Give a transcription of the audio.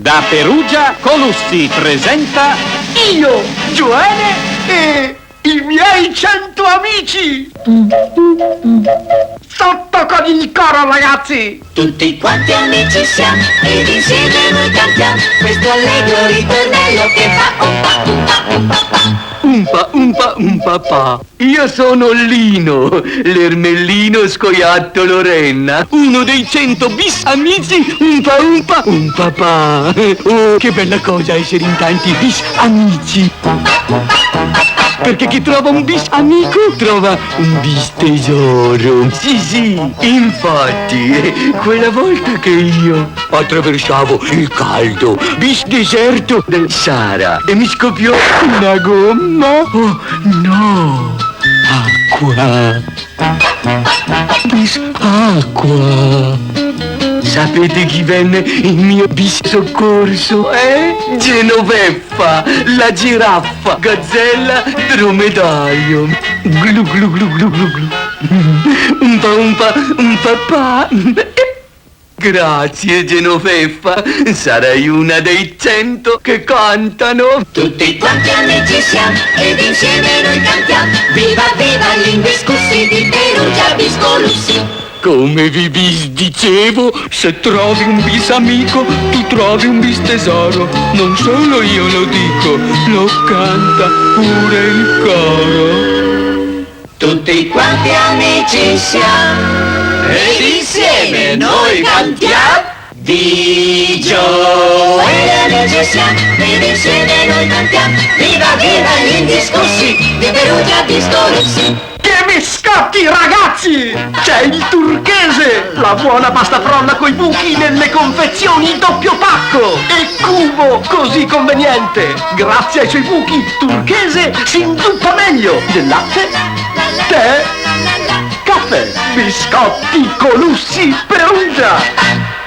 Da Perugia, Colussi presenta Io, Gioele e i miei 100 amici! Sotto con il coro, ragazzi! Tutti quanti amici siamo ed insieme noi cantiamo questo allegro ritornello che fa umpa umpa umpa pa. Umpa, umpa, umpa, pa. Io sono Lino, l'ermellino scoiattolo renna, uno dei 100 bis amici, umpa, umpa, umpa, pa. Oh, che bella cosa essere in tanti bis amici. Perché chi trova un bis amico trova un bis tesoro. Sì, sì, infatti, quella volta che io attraversavo il caldo bis deserto del Sahara e mi scoppiò una gomma. Oh, no! Acqua! Bis acqua! Sapete chi venne in mio bis soccorso, Genoveffa, la giraffa, gazzella, dromedario. Glu glu glu glu glu glu. Umpa umpa umpa pa. Grazie Genoveffa, sarai una dei 100 che cantano. Tutti quanti amici siamo ed insieme noi cantiamo viva viva gli indiscussi di Perugia bis Colussi. Come vi dicevo, se trovi un bis amico, tu trovi un bis tesoro. Non solo io lo dico, lo canta pure il coro. Tutti quanti amici siamo ed insieme noi cantiamo di Gioele amici siamo ed insieme noi cantiamo viva viva gli indiscussi di Perugia bis Colussi. Che biscotti, ragazzi! C'è il turchese, la buona pasta frolla coi buchi nelle confezioni doppio pacco e cubo così conveniente. Grazie ai suoi buchi, turchese si inzuppa meglio del latte, tè, caffè, biscotti Colussi Perugia.